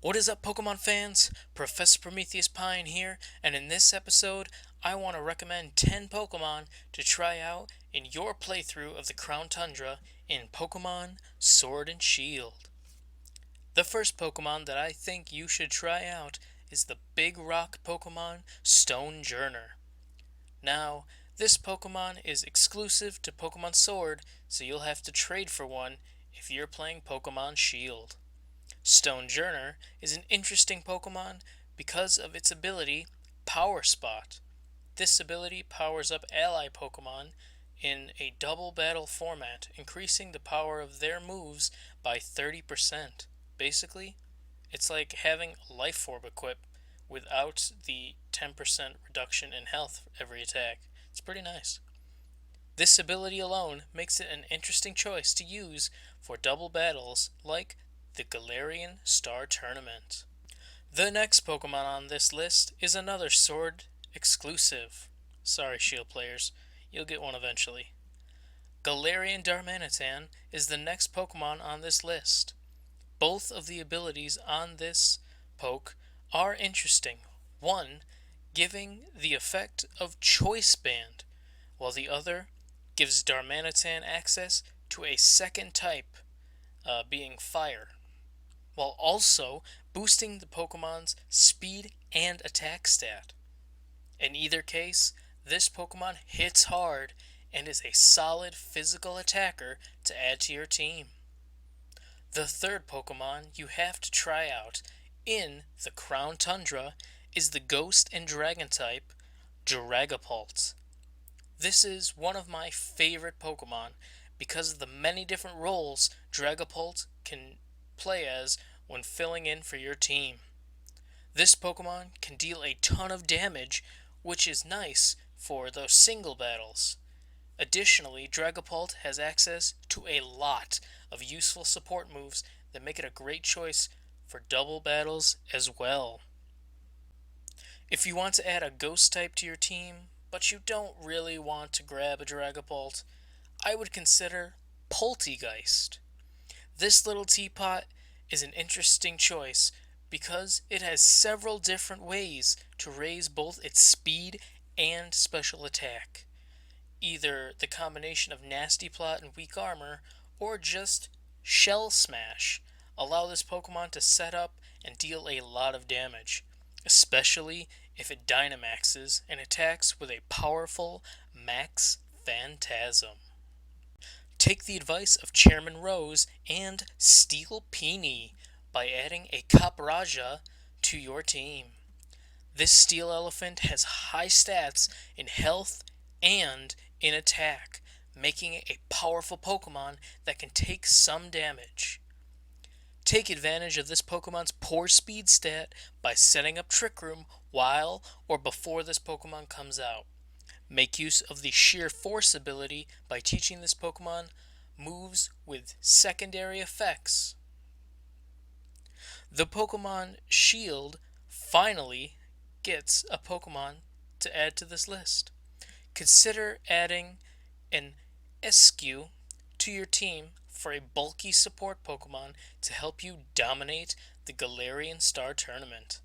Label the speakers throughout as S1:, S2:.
S1: What is up, Pokemon fans? Professor Prometheus Pine here, and in this episode, I want to recommend 10 Pokemon to try out in your playthrough of the Crown Tundra in Pokemon Sword and Shield. The first Pokemon that I think you should try out is the Big Rock Pokemon Stonejourner. Now, this Pokemon is exclusive to Pokemon Sword, so you'll have to trade for one if you're playing Pokemon Shield. Stonejourner is an interesting Pokemon because of its ability, Power Spot. This ability powers up ally Pokemon in a double battle format, increasing the power of their moves by 30%. Basically, it's like having Life Orb equipped without the 10% reduction in health for every attack. It's pretty nice. This ability alone makes it an interesting choice to use for double battles like the Galarian Star Tournament. The next Pokemon on this list is another Sword exclusive. Sorry, Shield players, you'll get one eventually. Galarian Darmanitan is the next Pokemon on this list. Both of the abilities on this poke are interesting. One, giving the effect of Choice Band, while the other gives Darmanitan access to a second type, being Fire, while also boosting the Pokemon's speed and attack stat. In either case, this Pokemon hits hard and is a solid physical attacker to add to your team. The third Pokemon you have to try out in the Crown Tundra is the Ghost and Dragon type Dragapult. This is one of my favorite Pokemon because of the many different roles Dragapult can play as when filling in for your team. This Pokemon can deal a ton of damage, which is nice for those single battles. Additionally, Dragapult has access to a lot of useful support moves that make it a great choice for double battles as well. If you want to add a Ghost type to your team, but you don't really want to grab a Dragapult, I would consider Poltegeist. This little teapot is an interesting choice because it has several different ways to raise both its speed and special attack. Either the combination of Nasty Plot and Weak Armor, or just Shell Smash, allow this Pokemon to set up and deal a lot of damage, especially if it Dynamaxes and attacks with a powerful Max Phantasm. Take the advice of Chairman Rose and Steel Peony by adding a Capraja to your team. This Steel Elephant has high stats in health and in attack, making it a powerful Pokemon that can take some damage. Take advantage of this Pokemon's poor speed stat by setting up Trick Room while or before this Pokemon comes out. Make use of the Sheer Force ability by teaching this Pokemon moves with secondary effects. The Pokemon Shield finally gets a Pokemon to add to this list. Consider adding an Eskew to your team for a bulky support Pokemon to help you dominate the Galarian Star Tournament.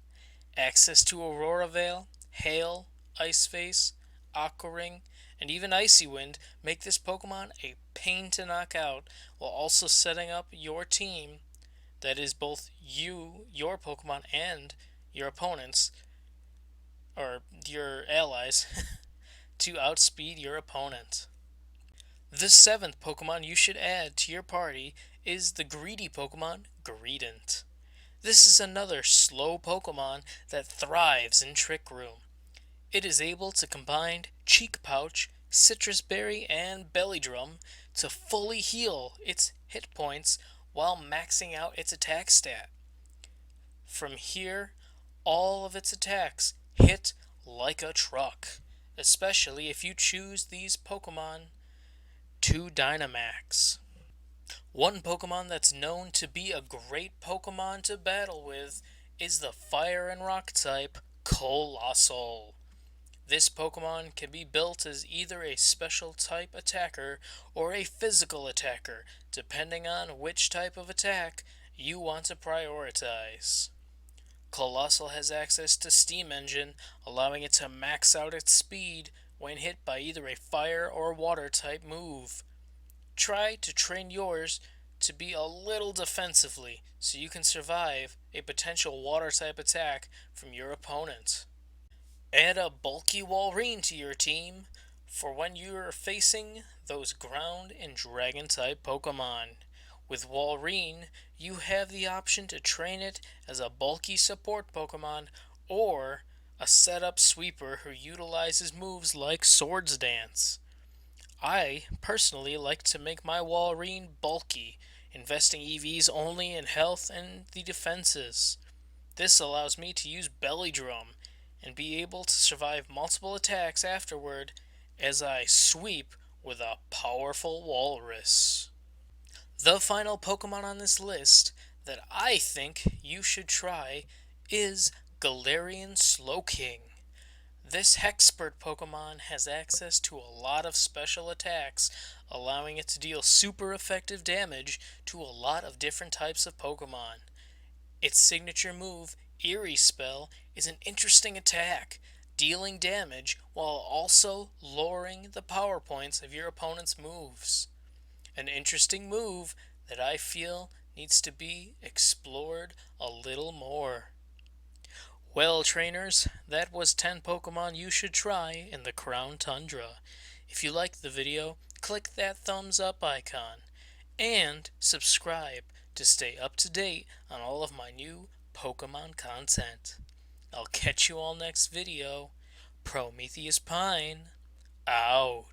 S1: Access to Aurora Veil, Hail, Ice Face, Aqua Ring, and even Icy Wind make this Pokemon a pain to knock out, while also setting up your team, that is both you, your Pokemon, and your opponents, or your allies, to outspeed your opponent. The seventh Pokemon you should add to your party is the greedy Pokemon Greedent. This is another slow Pokemon that thrives in Trick Room. It is able to combine Cheek Pouch, Citrus Berry, and Belly Drum to fully heal its hit points while maxing out its attack stat. From here, all of its attacks hit like a truck, especially if you choose these Pokemon to Dynamax. One Pokemon that's known to be a great Pokemon to battle with is the Fire and Rock type Colossal. This Pokemon can be built as either a special type attacker or a physical attacker, depending on which type of attack you want to prioritize. Colossal has access to Steam Engine, allowing it to max out its speed when hit by either a fire or water type move. Try to train yours to be a little defensively so you can survive a potential water type attack from your opponent. Add a bulky Walrein to your team for when you're facing those ground and dragon type Pokemon. With Walrein, you have the option to train it as a bulky support Pokemon or a setup sweeper who utilizes moves like Swords Dance. I personally like to make my Walrein bulky, investing EVs only in health and the defenses. This allows me to use Belly Drum and be able to survive multiple attacks afterward as I sweep with a powerful Walrus. The final Pokemon on this list that I think you should try is Galarian Slowking. This Hexpert Pokemon has access to a lot of special attacks, allowing it to deal super effective damage to a lot of different types of Pokemon. Its signature move, Eerie Spell, is an interesting attack, dealing damage while also lowering the power points of your opponent's moves. An interesting move that I feel needs to be explored a little more. Well, trainers, that was 10 Pokemon you should try in the Crown Tundra. If you liked the video, click that thumbs up icon and subscribe to stay up to date on all of my new Pokemon content. I'll catch you all next video. Prometheus Pine, out.